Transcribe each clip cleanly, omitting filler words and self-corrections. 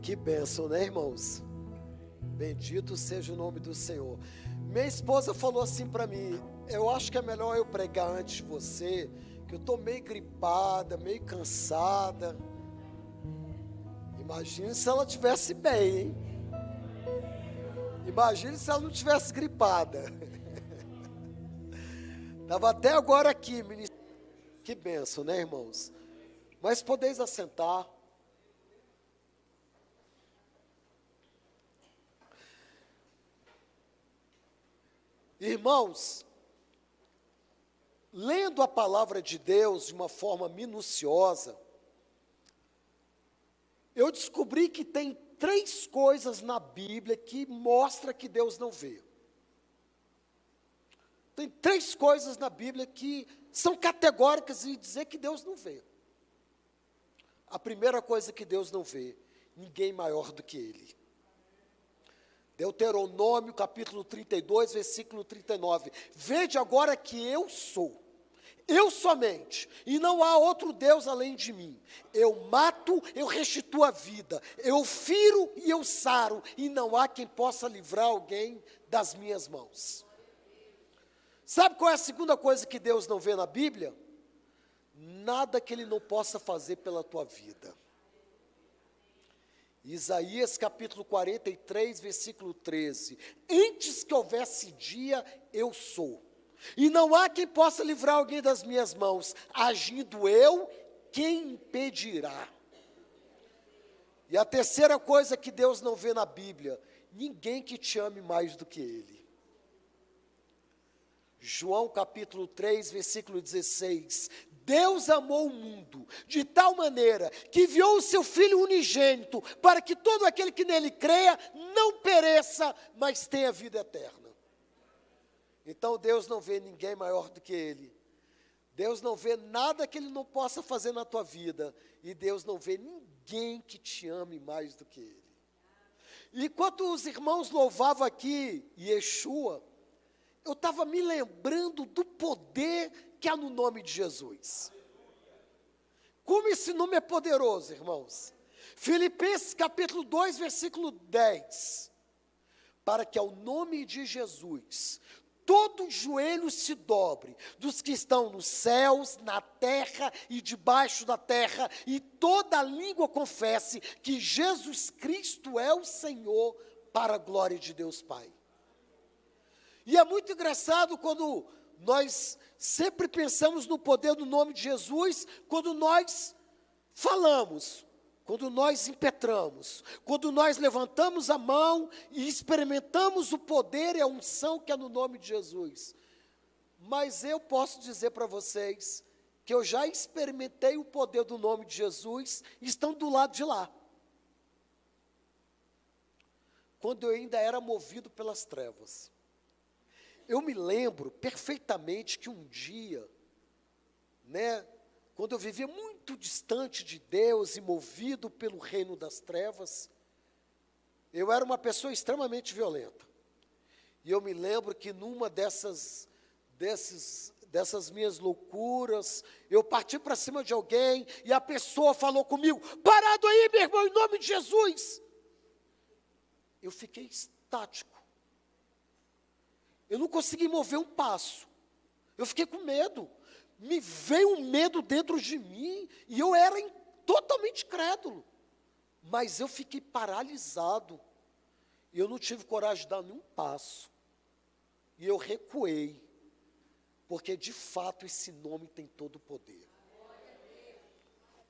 Que bênção, né, irmãos? Bendito seja o nome do Senhor. Minha esposa falou assim para mim: eu acho que é melhor eu pregar antes de você, que eu estou meio gripada, meio cansada. Imagine se ela estivesse bem, hein? Imagine se ela não estivesse gripada. Estava até agora aqui, ministro. Que bênção, né, irmãos? Mas podeis assentar. Irmãos, lendo a palavra de Deus de uma forma minuciosa, eu descobri que tem 3 coisas na Bíblia que mostram que Deus não vê. Tem 3 coisas na Bíblia que são categóricas em dizer que Deus não vê. A primeira coisa que Deus não vê: ninguém maior do que Ele. Deuteronômio capítulo 32, versículo 39. Vede agora que eu sou, eu somente, e não há outro Deus além de mim. Eu mato, eu restituo a vida, eu firo e eu saro, e não há quem possa livrar alguém das minhas mãos. Sabe qual é a segunda coisa que Deus não vê na Bíblia? Nada que Ele não possa fazer pela tua vida. Isaías capítulo 43, versículo 13. Antes que houvesse dia, eu sou. E não há quem possa livrar alguém das minhas mãos. Agindo eu, quem impedirá? E a terceira coisa que Deus não vê na Bíblia: ninguém que te ame mais do que Ele. João capítulo 3, versículo 16. Deus amou o mundo de tal maneira que enviou o seu Filho unigênito para que todo aquele que nele creia não pereça, mas tenha vida eterna. Então Deus não vê ninguém maior do que Ele. Deus não vê nada que Ele não possa fazer na tua vida. E Deus não vê ninguém que te ame mais do que Ele. E enquanto os irmãos louvavam aqui Yeshua, eu estava me lembrando do poder que há no nome de Jesus. Como esse nome é poderoso, irmãos. Filipenses capítulo 2, versículo 10. Para que ao nome de Jesus todo joelho se dobre, dos que estão nos céus, na terra e debaixo da terra, e toda língua confesse que Jesus Cristo é o Senhor, para a glória de Deus Pai. E é muito engraçado quando nós sempre pensamos no poder do nome de Jesus, quando nós falamos, quando nós impetramos, quando nós levantamos a mão e experimentamos o poder e a unção que é no nome de Jesus. Mas eu posso dizer para vocês que eu já experimentei o poder do nome de Jesus, estando do lado de lá. Quando eu ainda era movido pelas trevas. Eu me lembro perfeitamente que um dia, quando eu vivia muito distante de Deus e movido pelo reino das trevas, eu era uma pessoa extremamente violenta. E eu me lembro que numa dessas minhas loucuras, eu parti para cima de alguém e a pessoa falou comigo: parado aí, meu irmão, em nome de Jesus. Eu fiquei estático. Eu não consegui mover um passo. Eu fiquei com medo. Me veio um medo dentro de mim e eu era totalmente crédulo. Mas eu fiquei paralisado. E eu não tive coragem de dar nenhum passo. E eu recuei. Porque de fato esse nome tem todo o poder.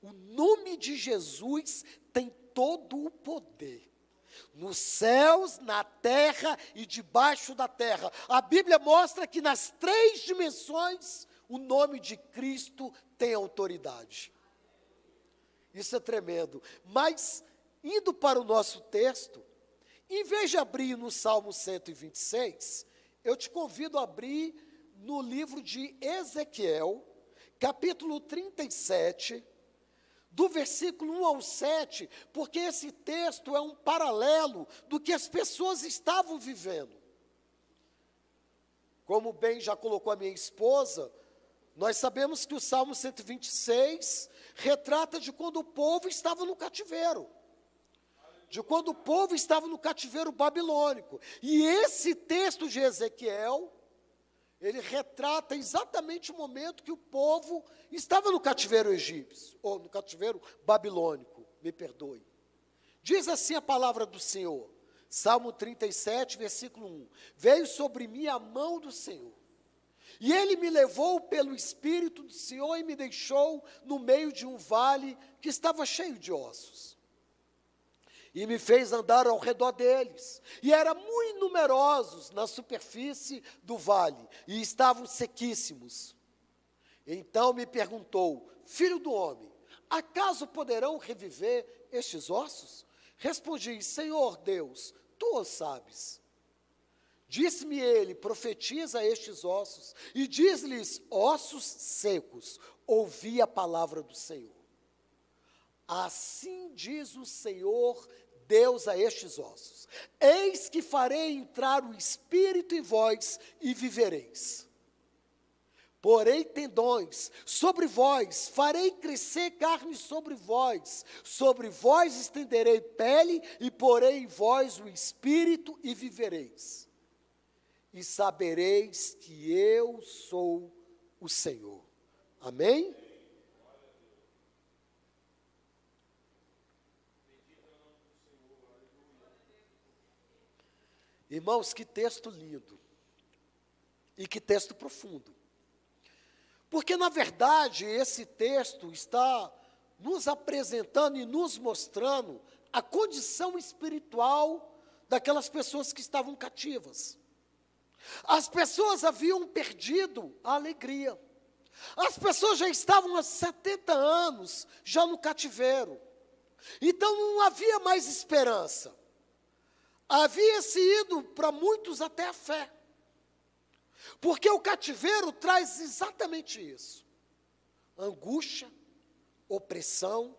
O nome de Jesus tem todo o poder. Nos céus, na terra e debaixo da terra. A Bíblia mostra que nas 3 dimensões o nome de Cristo tem autoridade. Isso é tremendo. Mas, indo para o nosso texto, em vez de abrir no Salmo 126, eu te convido a abrir no livro de Ezequiel, capítulo 37, do versículo 1 ao 7, porque esse texto é um paralelo do que as pessoas estavam vivendo. Como bem já colocou a minha esposa, nós sabemos que o Salmo 126 retrata de quando o povo estava no cativeiro. de quando o povo estava no cativeiro babilônico. E esse texto de Ezequiel, ele retrata exatamente o momento que o povo estava no cativeiro egípcio, ou no cativeiro babilônico, me perdoe. Diz assim a palavra do Senhor, Salmo 37, versículo 1. Veio sobre mim a mão do Senhor, e ele me levou pelo Espírito do Senhor e me deixou no meio de um vale que estava cheio de ossos. E me fez andar ao redor deles, e eram muito numerosos na superfície do vale, e estavam sequíssimos. Então me perguntou, filho do homem, acaso poderão reviver estes ossos? Respondi, Senhor Deus, tu o sabes. Disse-me ele, profetiza a estes ossos, e diz-lhes, ossos secos, ouvi a palavra do Senhor. Assim diz o Senhor Deus a estes ossos, eis que farei entrar o Espírito em vós e vivereis. Porei tendões sobre vós, farei crescer carne sobre vós estenderei pele e porei em vós o Espírito e vivereis. E sabereis que eu sou o Senhor. Amém? Irmãos, que texto lindo, e que texto profundo, porque na verdade esse texto está nos apresentando e nos mostrando a condição espiritual daquelas pessoas que estavam cativas. As pessoas haviam perdido a alegria, as pessoas já estavam há 70 anos já no cativeiro, então não havia mais esperança. Havia-se ido para muitos até a fé, porque o cativeiro traz exatamente isso: angústia, opressão,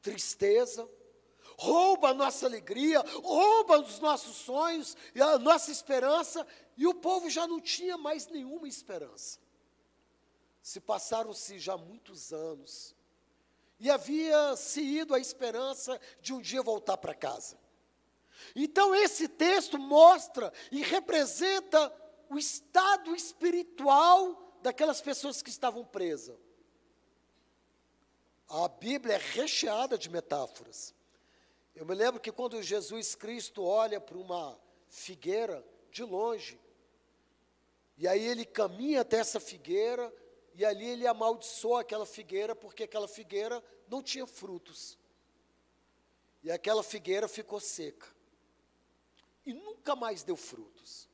tristeza, rouba a nossa alegria, rouba os nossos sonhos e a nossa esperança, e o povo já não tinha mais nenhuma esperança. Se passaram-se já muitos anos, e havia-se ido a esperança de um dia voltar para casa. Então esse texto mostra e representa o estado espiritual daquelas pessoas que estavam presas. A Bíblia é recheada de metáforas. Eu me lembro que quando Jesus Cristo olha para uma figueira de longe, e aí ele caminha até essa figueira, e ali ele amaldiçoa aquela figueira, porque aquela figueira não tinha frutos. E aquela figueira ficou seca. E nunca mais deu frutos.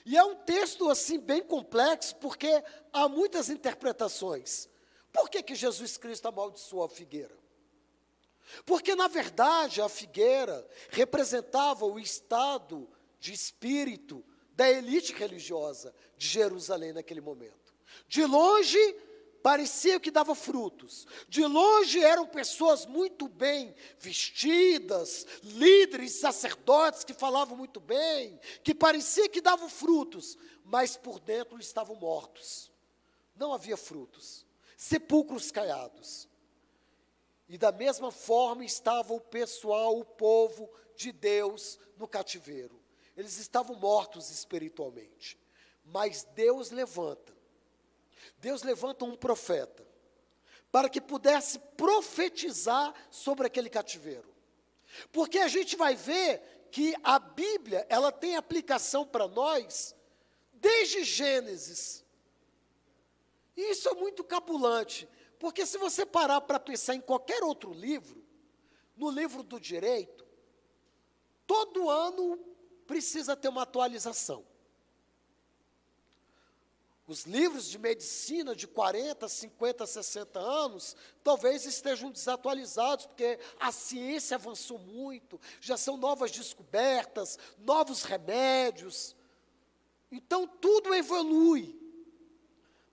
E é um texto assim bem complexo, porque há muitas interpretações. Por que Jesus Cristo amaldiçoou a figueira? Porque na verdade a figueira representava o estado de espírito da elite religiosa de Jerusalém naquele momento. De longe parecia que dava frutos. De longe eram pessoas muito bem vestidas, líderes, sacerdotes que falavam muito bem, que parecia que davam frutos, mas por dentro estavam mortos. Não havia frutos, sepulcros caiados. E da mesma forma estava o pessoal, o povo de Deus no cativeiro. Eles estavam mortos espiritualmente, mas Deus levanta um profeta para que pudesse profetizar sobre aquele cativeiro. Porque a gente vai ver que a Bíblia, ela tem aplicação para nós desde Gênesis. E isso é muito cabulante, porque se você parar para pensar em qualquer outro livro, no livro do direito, todo ano precisa ter uma atualização. Os livros de medicina de 40, 50, 60 anos, talvez estejam desatualizados, porque a ciência avançou muito, já são novas descobertas, novos remédios. Então, tudo evolui,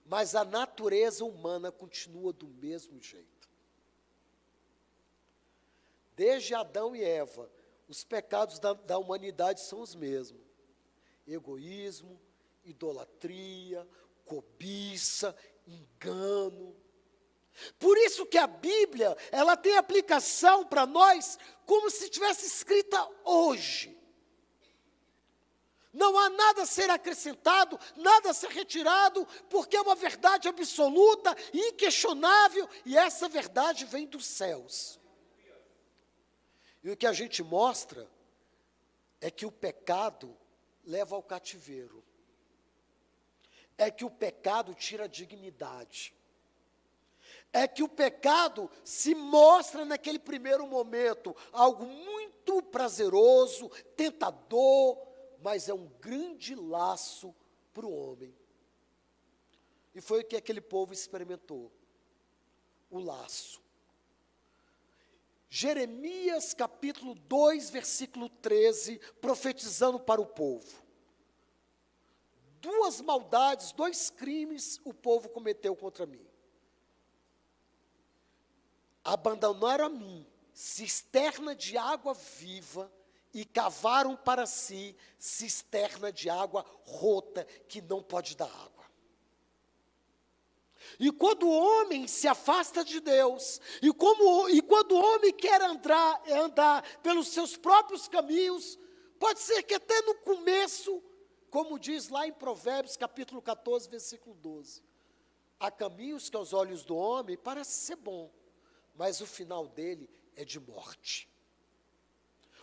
mas a natureza humana continua do mesmo jeito. Desde Adão e Eva, os pecados da humanidade são os mesmos: egoísmo, idolatria, cobiça, engano. Por isso que a Bíblia, ela tem aplicação para nós como se tivesse escrita hoje. Não há nada a ser acrescentado, nada a ser retirado, porque é uma verdade absoluta, inquestionável, e essa verdade vem dos céus. E o que a gente mostra é que o pecado leva ao cativeiro. É que o pecado tira a dignidade. É que o pecado se mostra naquele primeiro momento algo muito prazeroso, tentador, mas é um grande laço para o homem. E foi o que aquele povo experimentou, o laço. Jeremias capítulo 2, versículo 13, profetizando para o povo. 2 maldades, 2 crimes o povo cometeu contra mim. Abandonaram a mim cisterna de água viva e cavaram para si cisterna de água rota, que não pode dar água. E quando o homem se afasta de Deus, e quando o homem quer andar pelos seus próprios caminhos, pode ser que até no começo, como diz lá em Provérbios capítulo 14, versículo 12, há caminhos que aos olhos do homem parece ser bom, mas o final dele é de morte.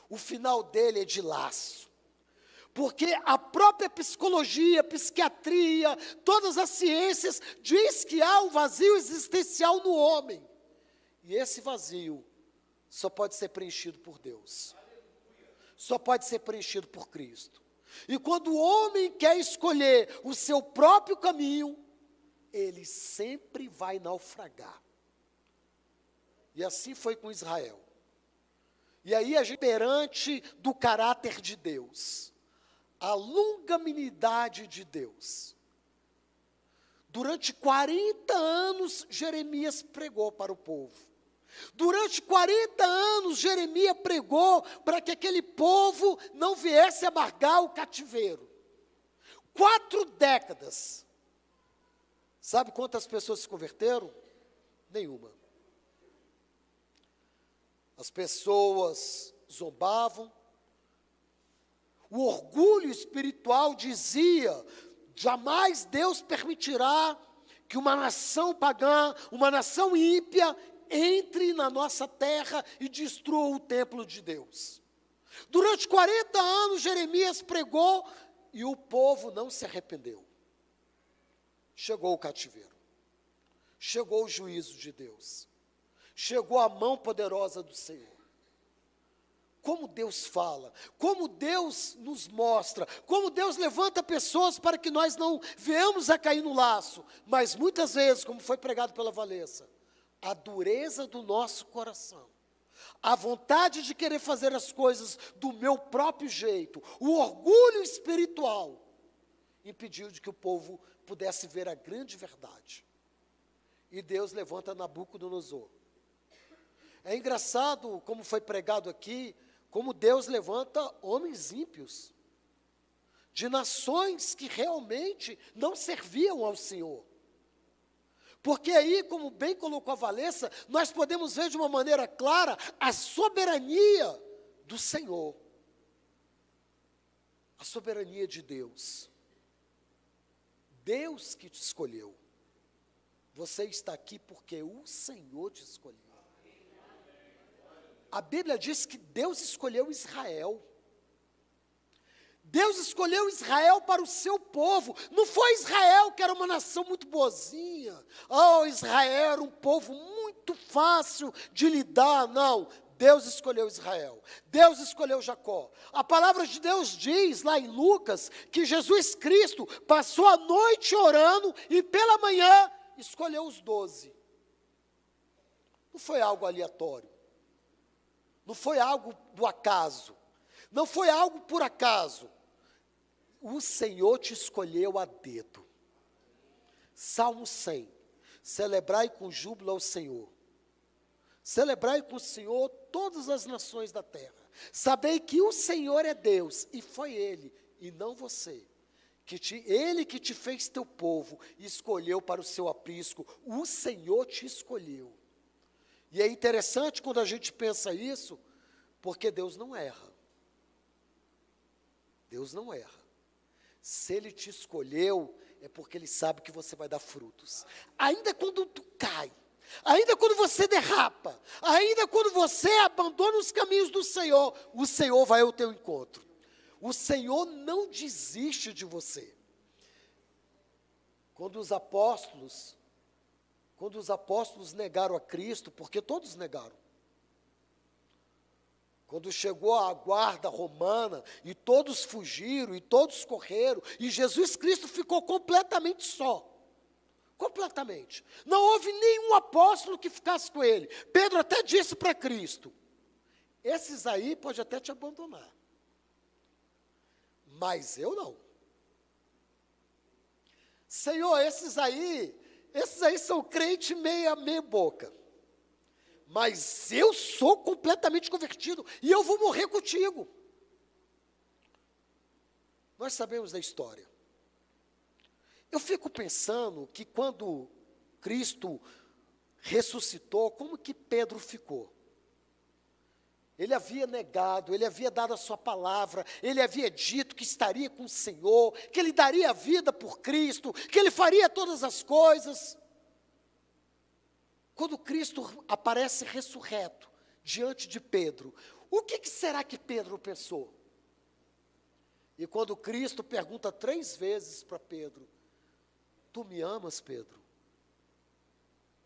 O final dele é de laço. Porque a própria psicologia, psiquiatria, todas as ciências diz que há um vazio existencial no homem. E esse vazio só pode ser preenchido por Deus. Só pode ser preenchido por Cristo. E quando o homem quer escolher o seu próprio caminho, ele sempre vai naufragar. E assim foi com Israel. E aí a gente, perante do caráter de Deus, a longanimidade de Deus. Durante 40 anos, Jeremias pregou para o povo. Durante 40 anos, Jeremias pregou para que aquele povo não viesse amargar o cativeiro. 4 décadas. Sabe quantas pessoas se converteram? Nenhuma. As pessoas zombavam. O orgulho espiritual dizia: jamais Deus permitirá que uma nação pagã, uma nação ímpia, entre na nossa terra e destrua o templo de Deus. Durante 40 anos, Jeremias pregou e o povo não se arrependeu. Chegou o cativeiro. Chegou o juízo de Deus. Chegou a mão poderosa do Senhor. Como Deus fala, como Deus nos mostra, como Deus levanta pessoas para que nós não venhamos a cair no laço. Mas muitas vezes, como foi pregado pela Valessa, a dureza do nosso coração, a vontade de querer fazer as coisas do meu próprio jeito, o orgulho espiritual, impediu de que o povo pudesse ver a grande verdade. E Deus levanta Nabucodonosor. É engraçado, como foi pregado aqui, como Deus levanta homens ímpios, de nações que realmente não serviam ao Senhor. Porque aí, como bem colocou a Valessa, nós podemos ver de uma maneira clara a soberania do Senhor. A soberania de Deus. Deus que te escolheu. Você está aqui porque o Senhor te escolheu. A Bíblia diz que Deus escolheu Israel. Deus escolheu Israel para o seu povo. Não foi Israel que era uma nação muito boazinha. Oh, Israel era um povo muito fácil de lidar. Não, Deus escolheu Israel. Deus escolheu Jacó. A palavra de Deus diz lá em Lucas que Jesus Cristo passou a noite orando e pela manhã escolheu os 12. Não foi algo aleatório. Não foi algo do acaso. Não foi algo por acaso. O Senhor te escolheu a dedo. Salmo 100. Celebrai com júbilo ao Senhor. Celebrai com o Senhor todas as nações da terra. Sabei que o Senhor é Deus, e foi Ele, e não você, Ele que te fez teu povo e escolheu para o seu aprisco, o Senhor te escolheu. E é interessante quando a gente pensa isso, porque Deus não erra. Deus não erra. Se Ele te escolheu, é porque Ele sabe que você vai dar frutos. Ainda quando tu cai, ainda quando você derrapa, ainda quando você abandona os caminhos do Senhor, o Senhor vai ao teu encontro. O Senhor não desiste de você. Quando os apóstolos negaram a Cristo, porque todos negaram. Quando chegou a guarda romana, e todos fugiram, e todos correram, e Jesus Cristo ficou completamente só. Completamente. Não houve nenhum apóstolo que ficasse com ele. Pedro até disse para Cristo: esses aí pode até te abandonar, mas eu não. Senhor, esses aí são crente meia boca. Mas eu sou completamente convertido e eu vou morrer contigo. Nós sabemos da história. Eu fico pensando que quando Cristo ressuscitou, como que Pedro ficou? Ele havia negado, ele havia dado a sua palavra, ele havia dito que estaria com o Senhor, que ele daria a vida por Cristo, que ele faria todas as coisas. Quando Cristo aparece ressurreto diante de Pedro, o que será que Pedro pensou? E quando Cristo pergunta 3 vezes para Pedro: tu me amas, Pedro?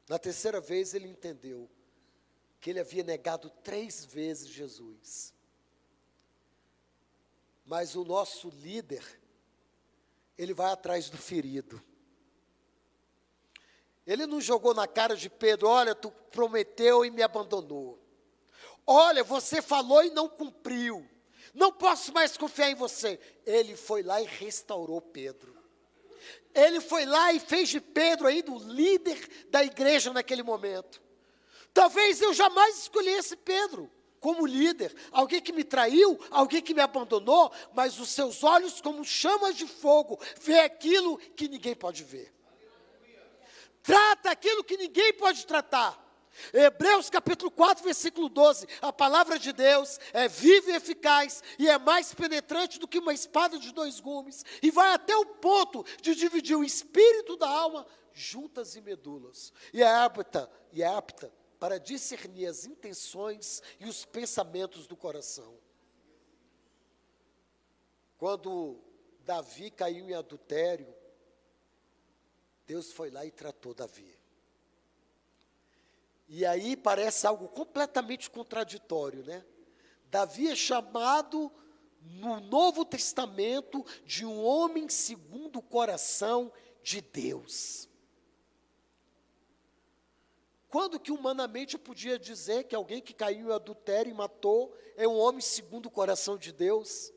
Na 3ª vez ele entendeu que ele havia negado 3 vezes Jesus. Mas o nosso líder, ele vai atrás do ferido. Ele não jogou na cara de Pedro: olha, tu prometeu e me abandonou. Olha, você falou e não cumpriu. Não posso mais confiar em você. Ele foi lá e restaurou Pedro. Ele foi lá e fez de Pedro ainda o líder da igreja naquele momento. Talvez eu jamais escolhesse Pedro como líder. Alguém que me traiu, alguém que me abandonou, mas os seus olhos, como chamas de fogo, vê aquilo que ninguém pode ver. Trata aquilo que ninguém pode tratar. Hebreus capítulo 4, versículo 12, a palavra de Deus é viva e eficaz, e é mais penetrante do que uma espada de 2 gumes, e vai até o ponto de dividir o espírito da alma, juntas e medulas, e é apta para discernir as intenções e os pensamentos do coração. Quando Davi caiu em adultério, Deus foi lá e tratou Davi. E aí parece algo completamente contraditório, né? Davi é chamado no Novo Testamento de um homem segundo o coração de Deus. Quando que humanamente eu podia dizer que alguém que caiu em adultério e matou é um homem segundo o coração de Deus?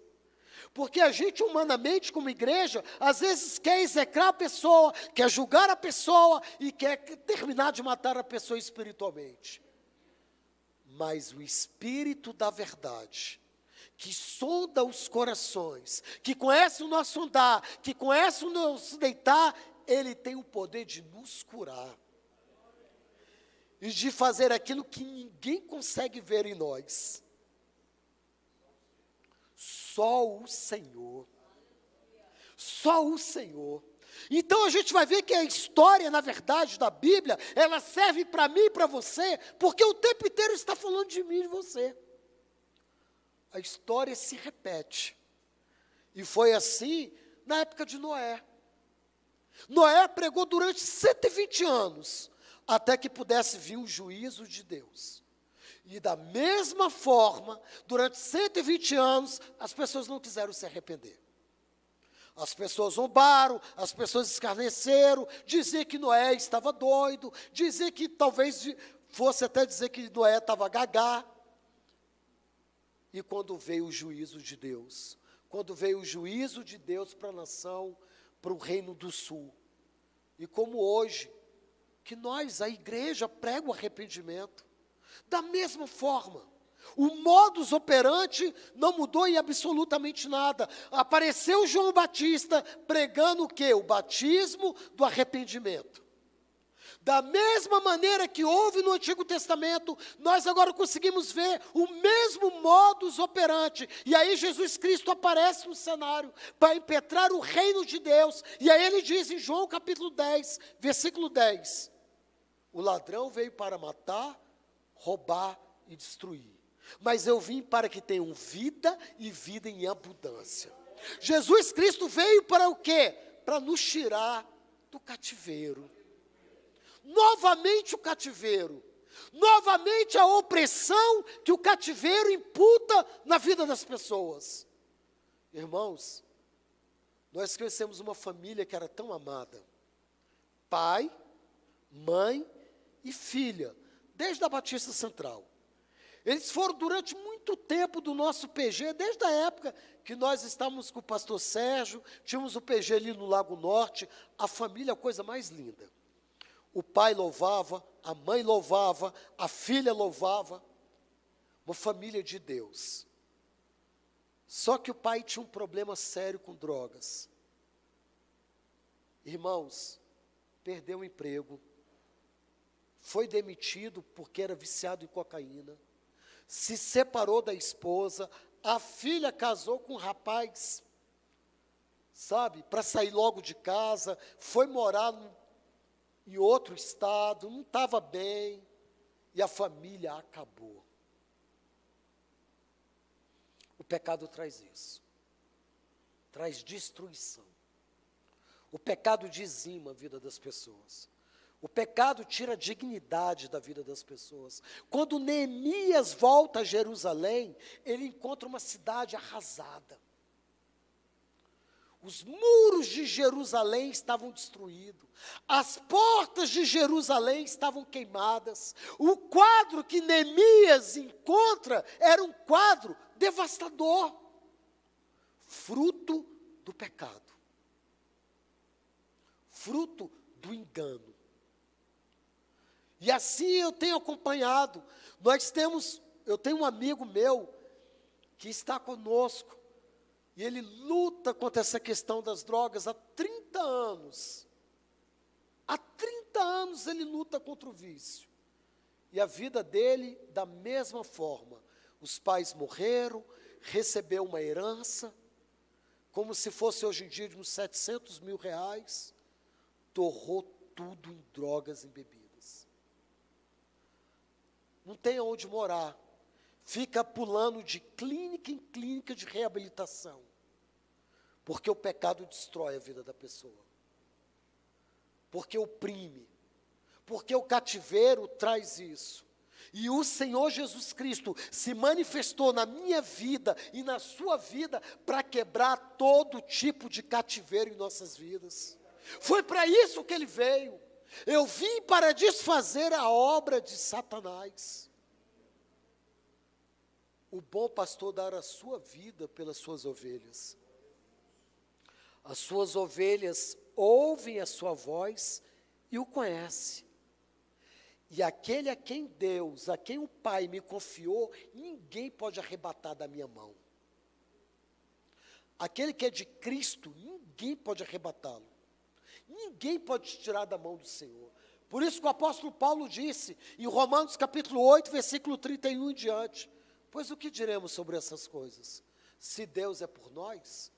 Porque a gente humanamente, como igreja, às vezes quer execrar a pessoa, quer julgar a pessoa e quer terminar de matar a pessoa espiritualmente. Mas o Espírito da verdade, que sonda os corações, que conhece o nosso andar, que conhece o nosso deitar, ele tem o poder de nos curar. E de fazer aquilo que ninguém consegue ver em nós. Só o Senhor. Só o Senhor. Então a gente vai ver que a história, na verdade, da Bíblia, ela serve para mim e para você, porque o tempo inteiro está falando de mim e de você. A história se repete. E foi assim na época de Noé. Noé pregou durante 120 anos, até que pudesse vir o juízo de Deus. E da mesma forma, durante 120 anos, as pessoas não quiseram se arrepender. As pessoas zombaram, as pessoas escarneceram, dizer que Noé estava doido, dizer que talvez fosse até dizer que Noé estava gagá. E quando veio o juízo de Deus, para a nação, para o reino do sul, e como hoje, que nós, a igreja, prega o arrependimento, da mesma forma, O modus operandi não mudou em absolutamente nada. Apareceu João Batista pregando o quê? O batismo do arrependimento. Da mesma maneira que houve no Antigo Testamento, nós agora conseguimos ver o mesmo modus operandi. E aí Jesus Cristo aparece no cenário para impetrar o reino de Deus. E aí ele diz em João capítulo 10, versículo 10, o ladrão veio para matar, roubar e destruir. Mas eu vim para que tenham vida e vida em abundância. Jesus Cristo veio para o quê? Para nos tirar do cativeiro. Novamente o cativeiro. Novamente a opressão que o cativeiro imputa na vida das pessoas. Irmãos, nós crescemos uma família que era tão amada. Pai, mãe e filha, desde a Batista Central. Eles foram durante muito tempo do nosso PG, desde a época que nós estávamos com o pastor Sérgio, tínhamos o PG ali no Lago Norte, a família, a coisa mais linda. O pai louvava, a mãe louvava, a filha louvava, uma família de Deus. Só que o pai tinha um problema sério com drogas. Irmãos, perdeu o emprego, foi demitido porque era viciado em cocaína, se separou da esposa, a filha casou com um rapaz, sabe, para sair logo de casa, foi morar em outro estado, não estava bem, e a família acabou. O pecado traz isso, traz destruição. O pecado dizima a vida das pessoas. O pecado tira a dignidade da vida das pessoas. Quando Neemias volta a Jerusalém, ele encontra uma cidade arrasada. Os muros de Jerusalém estavam destruídos. As portas de Jerusalém estavam queimadas. O quadro que Neemias encontra era um quadro devastador. Fruto do pecado. Fruto do engano. E assim eu tenho acompanhado. Eu tenho um amigo meu que está conosco, e ele luta contra essa questão das drogas há 30 anos. Há 30 anos ele luta contra o vício. E a vida dele, da mesma forma. Os pais morreram, recebeu uma herança, como se fosse hoje em dia de uns 700 mil reais, torrou tudo em drogas e bebidas. Não tem onde morar, fica pulando de clínica em clínica de reabilitação, porque o pecado destrói a vida da pessoa, porque oprime, porque o cativeiro traz isso. E o Senhor Jesus Cristo se manifestou na minha vida e na sua vida para quebrar todo tipo de cativeiro em nossas vidas. Foi para isso que ele veio. Eu vim para desfazer a obra de Satanás. O bom pastor dará a sua vida pelas suas ovelhas. As suas ovelhas ouvem a sua voz e o conhecem. E aquele a quem Deus, a quem o Pai me confiou, ninguém pode arrebatar da minha mão. Aquele que é de Cristo, ninguém pode arrebatá-lo. Ninguém pode tirar da mão do Senhor. Por isso que o apóstolo Paulo disse, em Romanos capítulo 8, versículo 31 em diante, pois o que diremos sobre essas coisas? Se Deus é por nós,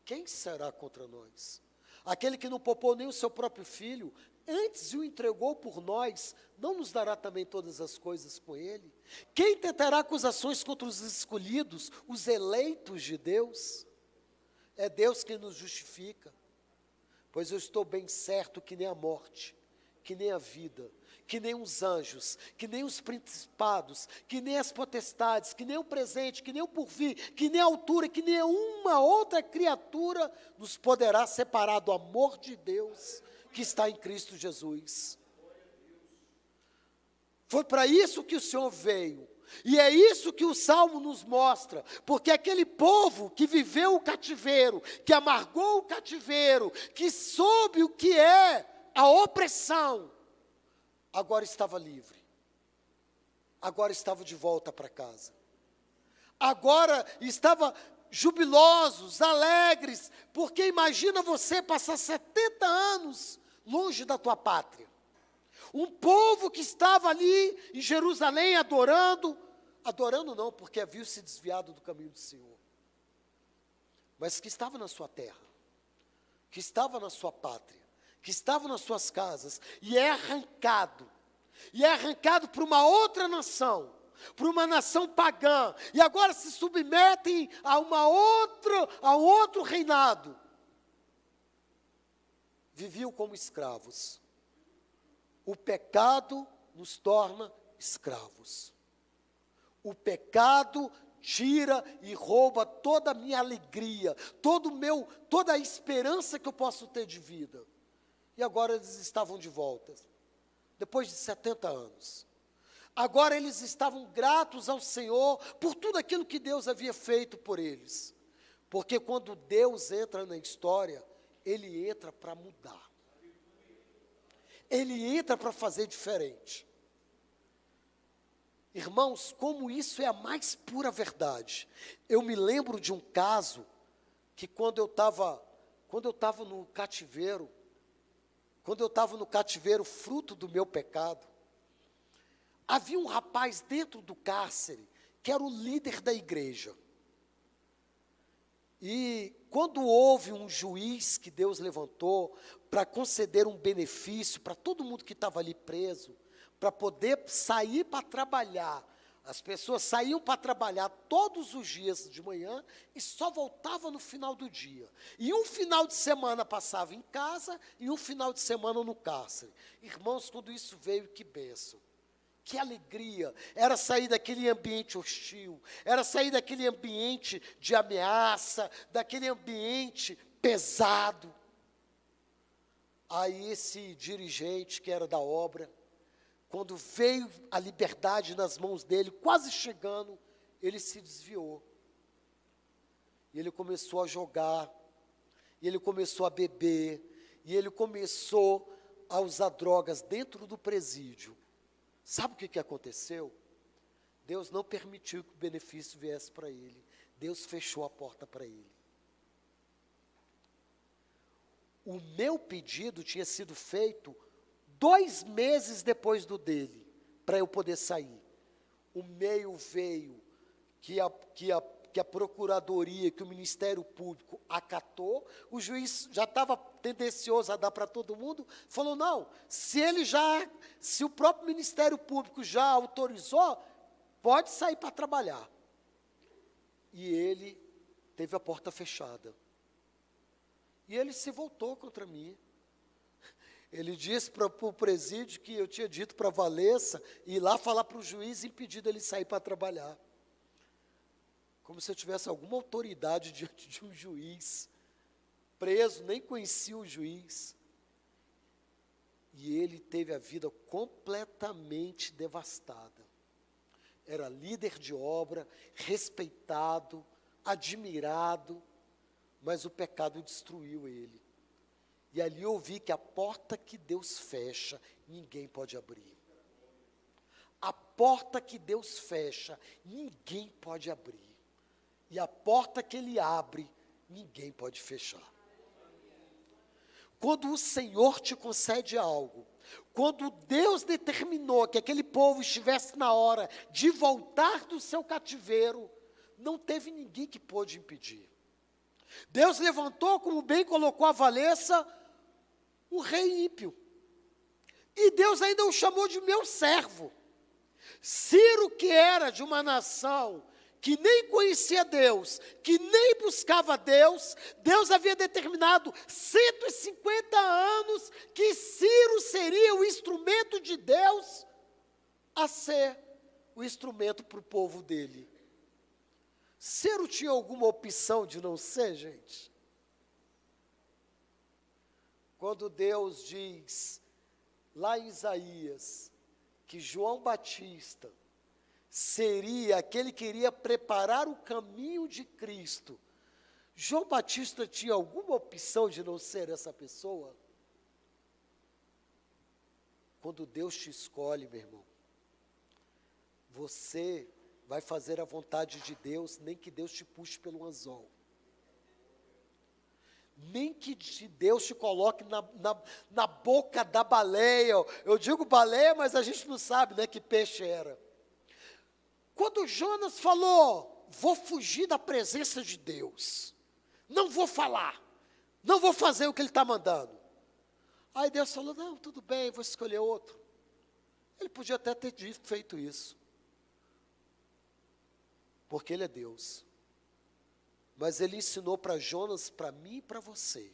quem será contra nós? Aquele que não poupou nem o seu próprio filho, antes o entregou por nós, não nos dará também todas as coisas com ele? Quem tentará acusações contra os escolhidos, os eleitos de Deus? É Deus quem nos justifica. Pois eu estou bem certo que nem a morte, que nem a vida, que nem os anjos, que nem os principados, que nem as potestades, que nem o presente, que nem o porvir, que nem a altura, que nem uma outra criatura nos poderá separar do amor de Deus que está em Cristo Jesus. Foi para isso que o Senhor veio. E é isso que o Salmo nos mostra, porque aquele povo que viveu o cativeiro, que amargou o cativeiro, que soube o que é a opressão, agora estava livre, agora estava de volta para casa. agora estava jubilosos, alegres, porque imagina você passar 70 anos longe da tua pátria. Um povo que estava ali em Jerusalém adorando não, porque havia se desviado do caminho do Senhor, mas que estava na sua terra, que estava na sua pátria, que estava nas suas casas, e é arrancado para uma outra nação, para uma nação pagã, e agora se submetem a um outro reinado. Viviam como escravos. O pecado nos torna escravos. O pecado tira e rouba toda a minha alegria, toda a esperança que eu posso ter de vida. E agora eles estavam de volta, depois de 70 anos. Agora eles estavam gratos ao Senhor por tudo aquilo que Deus havia feito por eles. Porque quando Deus entra na história, Ele entra para mudar. Ele entra para fazer diferente. Irmãos, como isso é a mais pura verdade. Eu me lembro de um caso que quando eu estava no cativeiro, fruto do meu pecado, havia um rapaz dentro do cárcere que era o líder da igreja. E quando houve um juiz que Deus levantou para conceder um benefício para todo mundo que estava ali preso, para poder sair para trabalhar, as pessoas saíam para trabalhar todos os dias de manhã e só voltavam no final do dia. E um final de semana passava em casa e um final de semana no cárcere. Irmãos, quando isso veio, que bênção. Que alegria, era sair daquele ambiente hostil, era sair daquele ambiente de ameaça, daquele ambiente pesado. Aí esse dirigente que era da obra, quando veio a liberdade nas mãos dele, quase chegando, ele se desviou. E ele começou a jogar, e ele começou a beber, e ele começou a usar drogas dentro do presídio. Sabe o que aconteceu? Deus não permitiu que o benefício viesse para ele. Deus fechou a porta para ele. O meu pedido tinha sido feito 2 meses depois do dele, para eu poder sair. O meio veio que a procuradoria, que o Ministério Público acatou, o juiz já estava tendencioso a dar para todo mundo, falou, não, se o próprio Ministério Público já autorizou, pode sair para trabalhar. E ele teve a porta fechada. E ele se voltou contra mim. Ele disse para o presídio que eu tinha dito para a Valessa ir lá falar para o juiz impedindo ele sair para trabalhar. Como se eu tivesse alguma autoridade diante de um juiz. Preso, nem conhecia o juiz. E ele teve a vida completamente devastada. Era líder de obra, respeitado, admirado, mas o pecado destruiu ele. E ali eu vi que a porta que Deus fecha, ninguém pode abrir. A porta que Deus fecha, ninguém pode abrir. E a porta que Ele abre, ninguém pode fechar. Quando o Senhor te concede algo, quando Deus determinou que aquele povo estivesse na hora de voltar do seu cativeiro, não teve ninguém que pôde impedir. Deus levantou, como bem colocou a Valessa, o rei ímpio. E Deus ainda o chamou de meu servo. Ciro, que era de uma nação que nem conhecia Deus, que nem buscava Deus, Deus havia determinado 150 anos que Ciro seria o instrumento de Deus a ser o instrumento para o povo dele. Ciro tinha alguma opção de não ser, gente? Quando Deus diz, lá em Isaías, que João Batista seria aquele que iria preparar o caminho de Cristo, João Batista tinha alguma opção de não ser essa pessoa? Quando Deus te escolhe, meu irmão, você vai fazer a vontade de Deus, nem que Deus te puxe pelo anzol. Nem que Deus te coloque na boca da baleia. Eu digo baleia, mas a gente não sabe, né, que peixe era. Quando Jonas falou, vou fugir da presença de Deus, não vou falar, não vou fazer o que Ele está mandando. Aí Deus falou, não, tudo bem, vou escolher outro. Ele podia até ter feito isso, porque Ele é Deus. Mas Ele ensinou para Jonas, para mim e para você,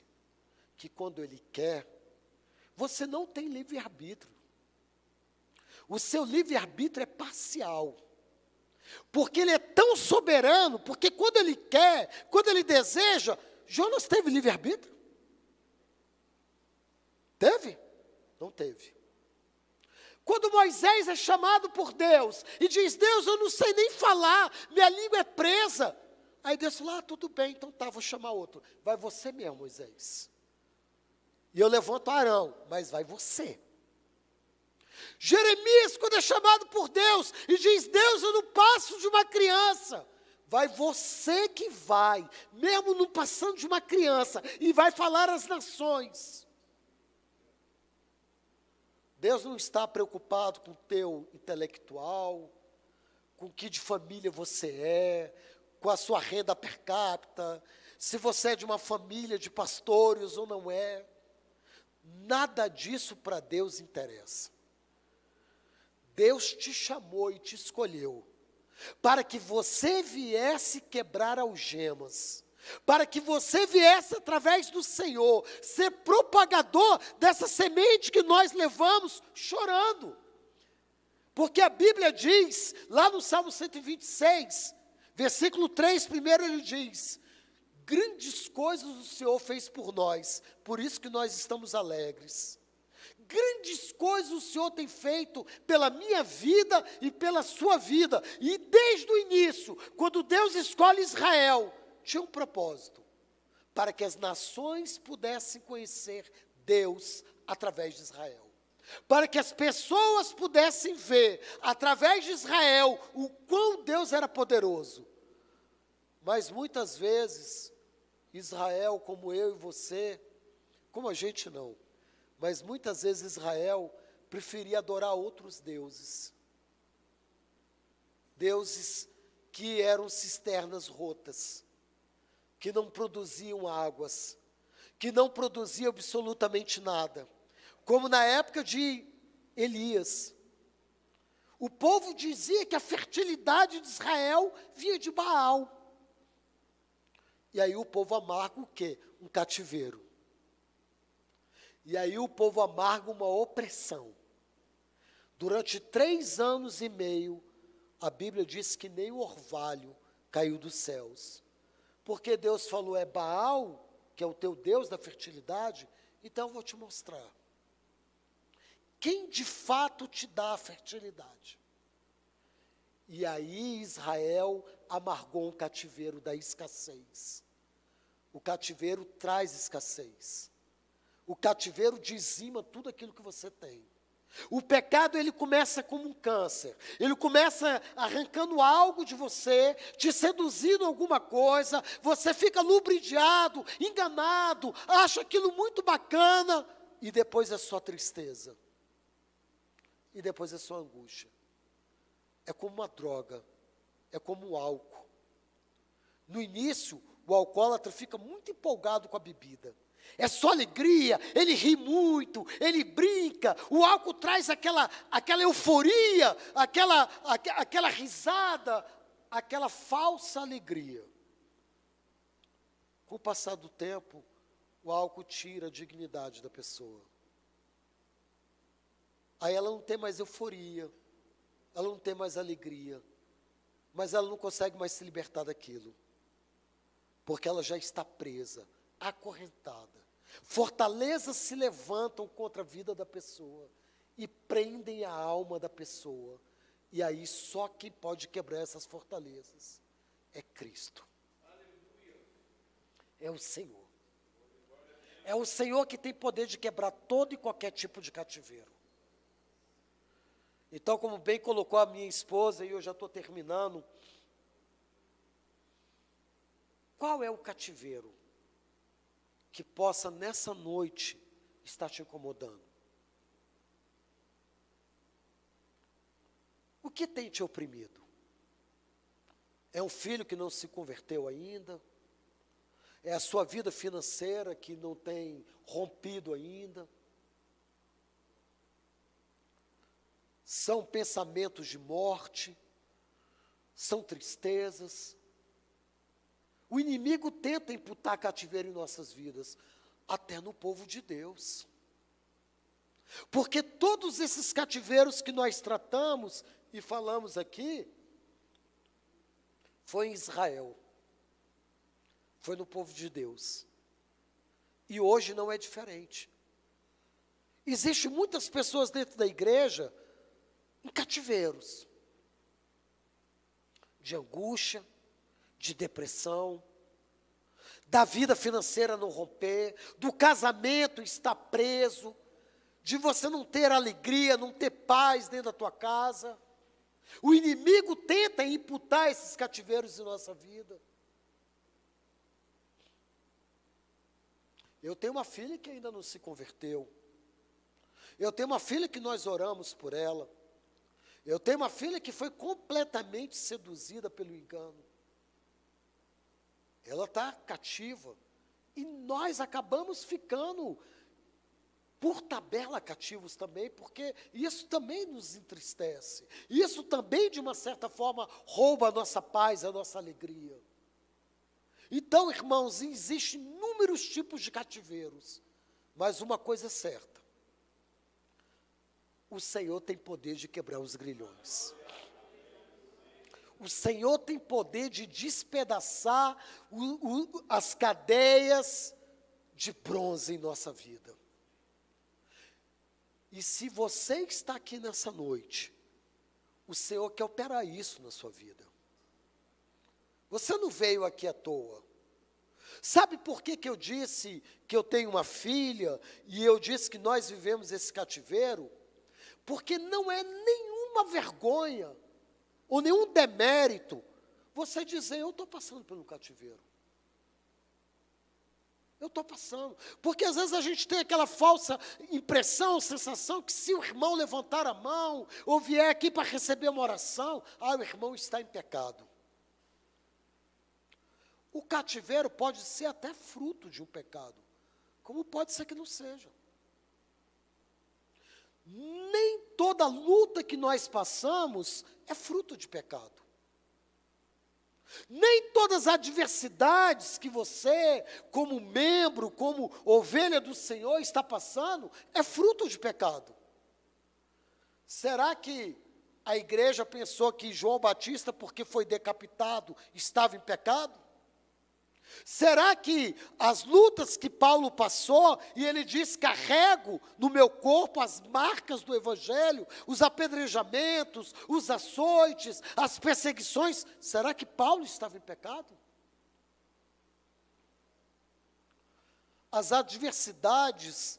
que quando Ele quer, você não tem livre-arbítrio. O seu livre-arbítrio é parcial. Porque Ele é tão soberano, porque quando Ele quer, quando Ele deseja, Jonas teve livre-arbítrio? Teve? Não teve. Quando Moisés é chamado por Deus e diz, Deus, eu não sei nem falar, minha língua é presa. Aí Deus falou, tudo bem, então tá, vou chamar outro. Vai você mesmo, Moisés. E eu levanto Arão, mas vai você. Jeremias, quando é chamado por Deus e diz, Deus, eu não passo de uma criança. Vai você que vai, mesmo não passando de uma criança, e vai falar às nações. Deus não está preocupado com o teu intelectual, com que de família você é, com a sua renda per capita, se você é de uma família de pastores ou não é. Nada disso para Deus interessa. Deus te chamou e te escolheu para que você viesse quebrar algemas, para que você viesse através do Senhor ser propagador dessa semente que nós levamos chorando. Porque a Bíblia diz, lá no Salmo 126, versículo 3, primeiro ele diz, grandes coisas o Senhor fez por nós, por isso que nós estamos alegres. Grandes coisas o Senhor tem feito pela minha vida e pela sua vida. E desde o início, quando Deus escolhe Israel, tinha um propósito, para que as nações pudessem conhecer Deus através de Israel. Para que as pessoas pudessem ver, através de Israel, o quão Deus era poderoso. Mas muitas vezes, Israel, como eu e você, como a gente não, mas muitas vezes Israel preferia adorar outros deuses. Deuses que eram cisternas rotas, que não produziam águas, que não produziam absolutamente nada. Como na época de Elias. O povo dizia que a fertilidade de Israel vinha de Baal. E aí o povo amarga o quê? Um cativeiro. E aí o povo amarga uma opressão. Durante 3 anos e meio, a Bíblia diz que nem o orvalho caiu dos céus. Porque Deus falou, é Baal, que é o teu Deus da fertilidade, então eu vou te mostrar. Quem de fato te dá a fertilidade? E aí Israel amargou um cativeiro da escassez. O cativeiro traz escassez. O cativeiro dizima tudo aquilo que você tem. O pecado, ele começa como um câncer. Ele começa arrancando algo de você, te seduzindo alguma coisa, você fica lubridiado, enganado, acha aquilo muito bacana, e depois é só tristeza. E depois é só angústia. É como uma droga, é como um álcool. No início, o alcoólatra fica muito empolgado com a bebida. É só alegria, ele ri muito, ele brinca, o álcool traz aquela euforia, aquela risada, aquela falsa alegria. Com o passar do tempo, o álcool tira a dignidade da pessoa. Aí ela não tem mais euforia, ela não tem mais alegria, mas ela não consegue mais se libertar daquilo, porque ela já está presa, acorrentada. Fortalezas se levantam contra a vida da pessoa e prendem a alma da pessoa. E aí só quem pode quebrar essas fortalezas é Cristo. É o Senhor. É o Senhor que tem poder de quebrar todo e qualquer tipo de cativeiro. Então, como bem colocou a minha esposa, e eu já estou terminando, qual é o cativeiro que possa nessa noite estar te incomodando? O que tem te oprimido? É um filho que não se converteu ainda? É a sua vida financeira que não tem rompido ainda? São pensamentos de morte? São tristezas? O inimigo tenta imputar cativeiro em nossas vidas, até no povo de Deus. Porque todos esses cativeiros que nós tratamos e falamos aqui, foi em Israel, foi no povo de Deus. E hoje não é diferente. Existem muitas pessoas dentro da igreja em cativeiros, de angústia, de depressão, da vida financeira não romper, do casamento estar preso, de você não ter alegria, não ter paz dentro da tua casa. O inimigo tenta imputar esses cativeiros em nossa vida. Eu tenho uma filha que ainda não se converteu. Eu tenho uma filha que nós oramos por ela. Eu tenho uma filha que foi completamente seduzida pelo engano. Ela está cativa. E nós acabamos ficando, por tabela, cativos também, porque isso também nos entristece. Isso também, de uma certa forma, rouba a nossa paz, a nossa alegria. Então, irmãos, existem inúmeros tipos de cativeiros. Mas uma coisa é certa. O Senhor tem poder de quebrar os grilhões. O Senhor tem poder de despedaçar as cadeias de bronze em nossa vida. E se você está aqui nessa noite, o Senhor quer operar isso na sua vida. Você não veio aqui à toa. Sabe por que eu disse que eu tenho uma filha e eu disse que nós vivemos esse cativeiro? Porque não é nenhuma vergonha ou nenhum demérito você dizer, eu estou passando pelo cativeiro. Eu estou passando. Porque às vezes a gente tem aquela falsa impressão, sensação, que se o irmão levantar a mão, ou vier aqui para receber uma oração, o irmão está em pecado. O cativeiro pode ser até fruto de um pecado, como pode ser que não seja. Nem toda luta que nós passamos é fruto de pecado. Nem todas as adversidades que você, como membro, como ovelha do Senhor, está passando, é fruto de pecado. Será que a igreja pensou que João Batista, porque foi decapitado, estava em pecado? Será que as lutas que Paulo passou, e ele diz, carrego no meu corpo as marcas do Evangelho, os apedrejamentos, os açoites, as perseguições, será que Paulo estava em pecado? As adversidades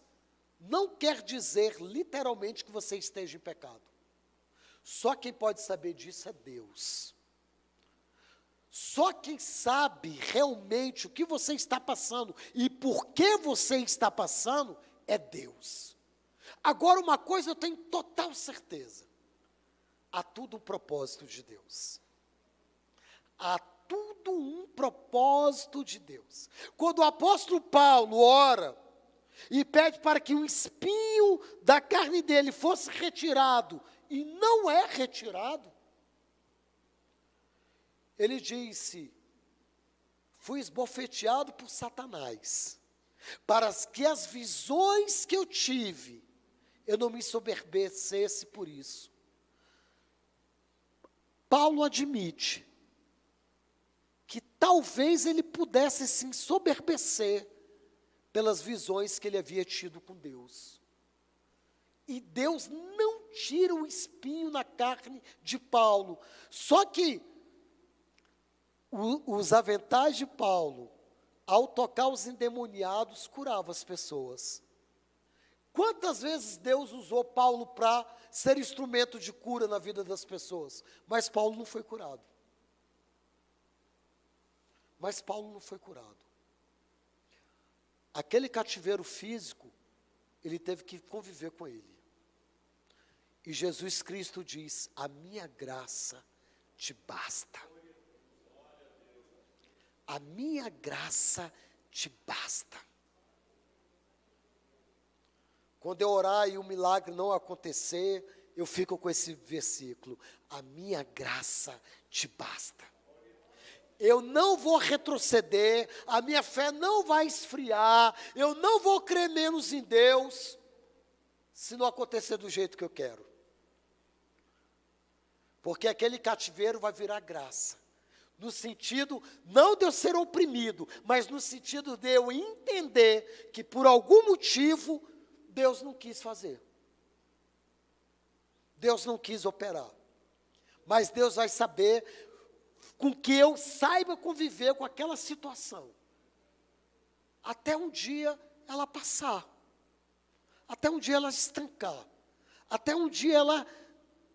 não quer dizer literalmente que você esteja em pecado. Só quem pode saber disso é Deus. Só quem sabe realmente o que você está passando e por que você está passando é Deus. Agora, uma coisa eu tenho total certeza: há tudo um propósito de Deus. Há tudo um propósito de Deus. Quando o apóstolo Paulo ora e pede para que um espinho da carne dele fosse retirado, e não é retirado, ele disse, fui esbofeteado por Satanás, para que as visões que eu tive, eu não me ensoberbecesse por isso. Paulo admite que talvez ele pudesse se ensoberbecer pelas visões que ele havia tido com Deus. E Deus não tira o espinho na carne de Paulo. Só que os aventais de Paulo, ao tocar os endemoniados, curavam as pessoas. Quantas vezes Deus usou Paulo para ser instrumento de cura na vida das pessoas? Mas Paulo não foi curado. Aquele cativeiro físico, ele teve que conviver com ele. E Jesus Cristo diz: a minha graça te basta. A minha graça te basta. Quando eu orar e o milagre não acontecer, eu fico com esse versículo: a minha graça te basta. Eu não vou retroceder, a minha fé não vai esfriar, eu não vou crer menos em Deus, se não acontecer do jeito que eu quero. Porque aquele cativeiro vai virar graça. No sentido, não de eu ser oprimido, mas no sentido de eu entender que por algum motivo, Deus não quis fazer. Deus não quis operar. Mas Deus vai saber com que eu saiba conviver com aquela situação. Até um dia ela passar. Até um dia ela estancar. Até um dia ela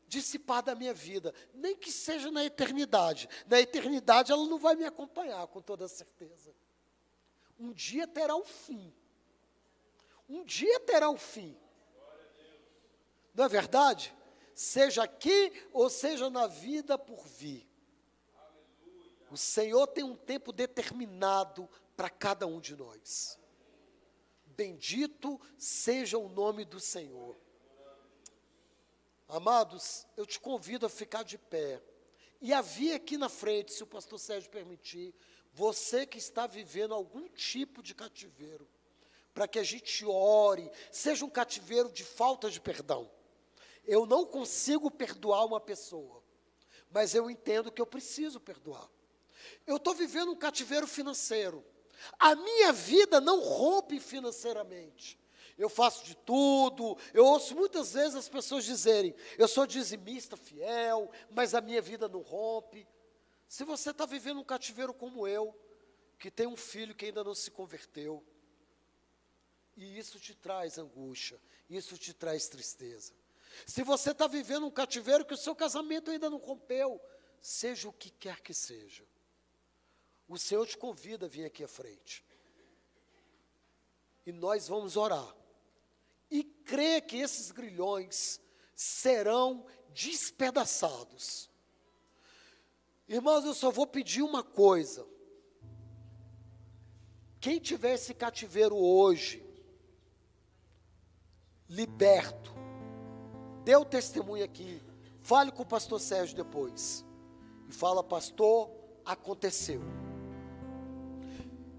dissipar da minha vida. Nem que seja na eternidade. Na eternidade ela não vai me acompanhar, com toda certeza. Um dia terá um fim. Um dia terá um fim. Não é verdade? Seja aqui ou seja na vida por vir. O Senhor tem um tempo determinado para cada um de nós. Bendito seja o nome do Senhor. Amados, eu te convido a ficar de pé. E a vir aqui na frente, se o pastor Sérgio permitir, você que está vivendo algum tipo de cativeiro, para que a gente ore, seja um cativeiro de falta de perdão. Eu não consigo perdoar uma pessoa, mas eu entendo que eu preciso perdoar. Eu estou vivendo um cativeiro financeiro. A minha vida não rompe financeiramente. Eu faço de tudo. Eu ouço muitas vezes as pessoas dizerem: eu sou dizimista fiel, mas a minha vida não rompe. Se você está vivendo um cativeiro como eu, que tem um filho que ainda não se converteu, e isso te traz angústia, isso te traz tristeza. Se você está vivendo um cativeiro que o seu casamento ainda não rompeu, seja o que quer que seja, o Senhor te convida a vir aqui à frente. E nós vamos orar. E crer que esses grilhões serão despedaçados. Irmãos, eu só vou pedir uma coisa. Quem tiver esse cativeiro hoje, liberto, dê o testemunho aqui, fale com o pastor Sérgio depois. E fala: pastor, aconteceu.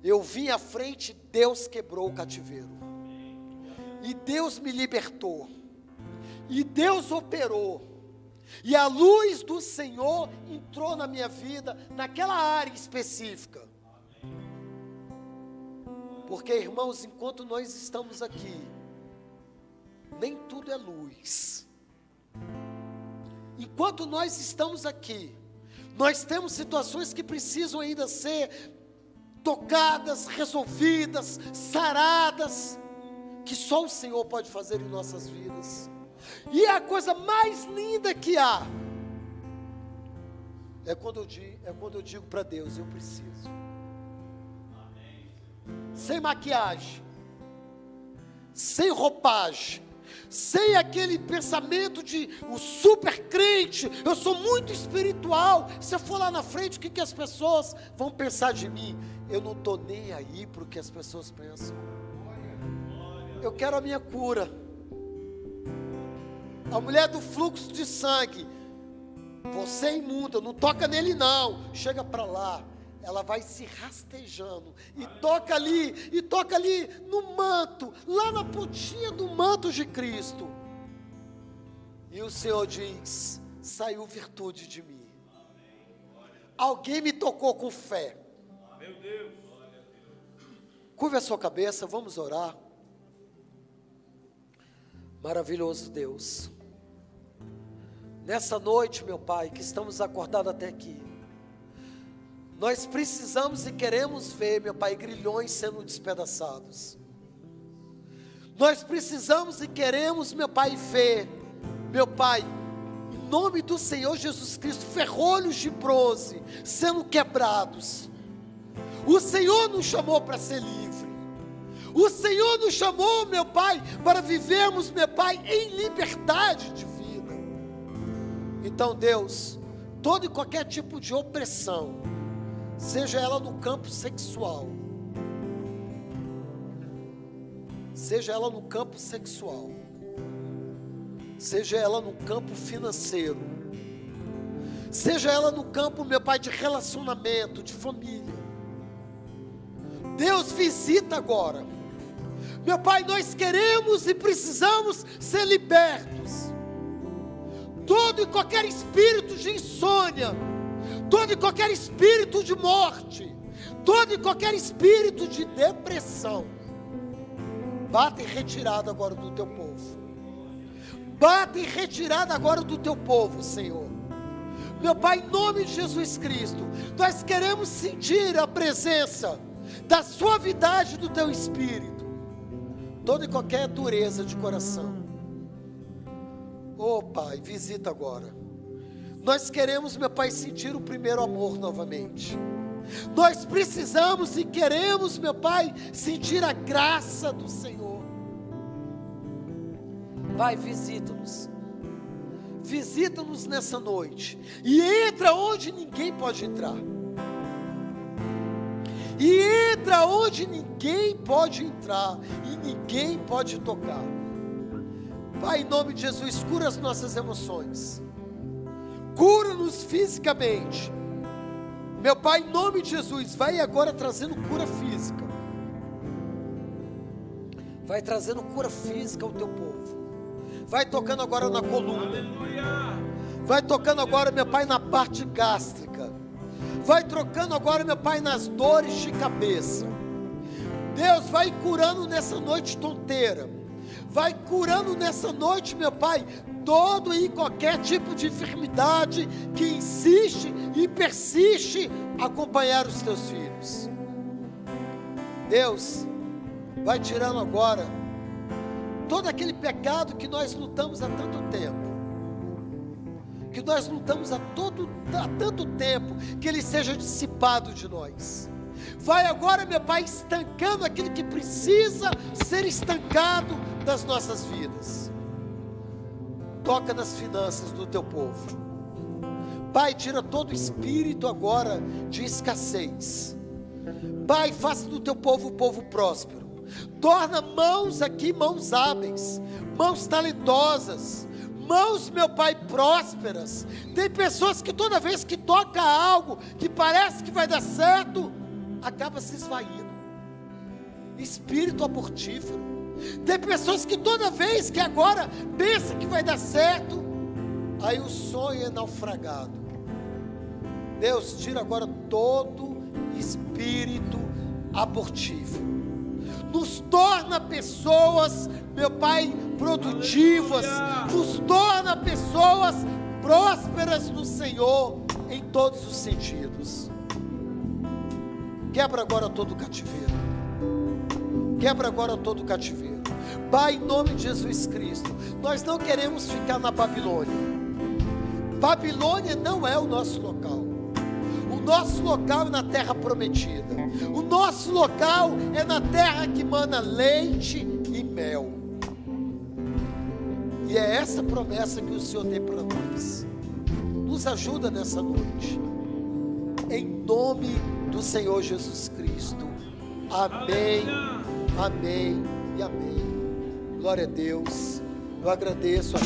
Eu vim à frente, Deus quebrou o cativeiro. E Deus me libertou. E Deus operou. E a luz do Senhor entrou na minha vida, naquela área específica. Porque, irmãos, enquanto nós estamos aqui, nem tudo é luz. Enquanto nós estamos aqui, nós temos situações que precisam ainda ser tocadas, resolvidas, saradas, que só o Senhor pode fazer em nossas vidas. E a coisa mais linda que há é quando eu digo para Deus: eu preciso. Sem maquiagem, sem roupagem, sem aquele pensamento de o super crente, eu sou muito espiritual. Se eu for lá na frente, o que as pessoas vão pensar de mim? Eu não estou nem aí para o que as pessoas pensam. Eu quero a minha cura. A mulher do fluxo de sangue: você é imunda, não toca nele não, chega para lá. Ela vai se rastejando e toca ali no manto, lá na pontinha do manto de Cristo. E o Senhor diz: saiu virtude de mim. Alguém me tocou com fé. Meu Deus. Curva a sua cabeça, vamos orar. Maravilhoso Deus, nessa noite, meu Pai, que estamos acordados até aqui, nós precisamos e queremos ver, meu Pai, grilhões sendo despedaçados. Nós precisamos e queremos, meu Pai, ver, meu Pai, em nome do Senhor Jesus Cristo, ferrolhos de bronze sendo quebrados. O Senhor nos chamou para ser livre. O Senhor nos chamou, meu Pai, para vivermos, meu Pai, em liberdade de vida. Então, Deus, todo e qualquer tipo de opressão, seja ela no campo sexual, seja ela no campo sexual, seja ela no campo financeiro, seja ela no campo, meu Pai, de relacionamento, de família, Deus, visita agora. Meu Pai, nós queremos e precisamos ser libertos. Todo e qualquer espírito de insônia, todo e qualquer espírito de morte, todo e qualquer espírito de depressão, bata em retirada agora do teu povo. Bata em retirada agora do teu povo, Senhor. Meu Pai, em nome de Jesus Cristo, nós queremos sentir a presença da suavidade do teu Espírito. Toda e qualquer dureza de coração, oh Pai, visita agora. Nós queremos, meu Pai, sentir o primeiro amor novamente. Nós precisamos e queremos, meu Pai, sentir a graça do Senhor. Pai, visita-nos. Visita-nos nessa noite. E entra onde ninguém pode entrar. E entra onde ninguém pode entrar. E ninguém pode tocar. Pai, em nome de Jesus, cura as nossas emoções. Cura-nos fisicamente. Meu Pai, em nome de Jesus, vai agora trazendo cura física. Vai trazendo cura física ao teu povo. Vai tocando agora na coluna. Aleluia. Vai tocando agora, meu Pai, na parte gástrica. Vai trocando agora, meu Pai, nas dores de cabeça. Deus, vai curando nessa noite tonteira. Vai curando nessa noite, meu Pai, todo e qualquer tipo de enfermidade que insiste e persiste acompanhar os teus filhos. Deus, vai tirando agora todo aquele pecado que nós lutamos há tanto tempo. Que nós lutamos há tanto tempo, que ele seja dissipado de nós. Vai agora, meu Pai, estancando aquilo que precisa ser estancado das nossas vidas. Toca nas finanças do teu povo. Pai, tira todo o espírito agora de escassez. Pai, faça do teu povo um povo próspero. Torna mãos aqui, mãos hábeis, mãos talentosas, mãos, meu Pai, prósperas. Tem pessoas que toda vez que toca algo que parece que vai dar certo, acaba se esvaindo. Espírito abortífero. Tem pessoas que toda vez que agora pensa que vai dar certo, aí o sonho é naufragado. Deus, tira agora todo espírito abortivo. Nos torna pessoas, meu Pai, produtivas. Nos torna pessoas prósperas no Senhor, em todos os sentidos. Quebra agora todo o cativeiro. Quebra agora todo o cativeiro. Pai, em nome de Jesus Cristo, nós não queremos ficar na Babilônia. Babilônia não é o nosso local. O nosso local é na terra prometida. O nosso local é na terra que mana leite e mel. E é essa promessa que o Senhor tem para nós. Nos ajuda nessa noite. Em nome do Senhor Jesus Cristo. Amém, amém e amém. Glória a Deus. Eu agradeço a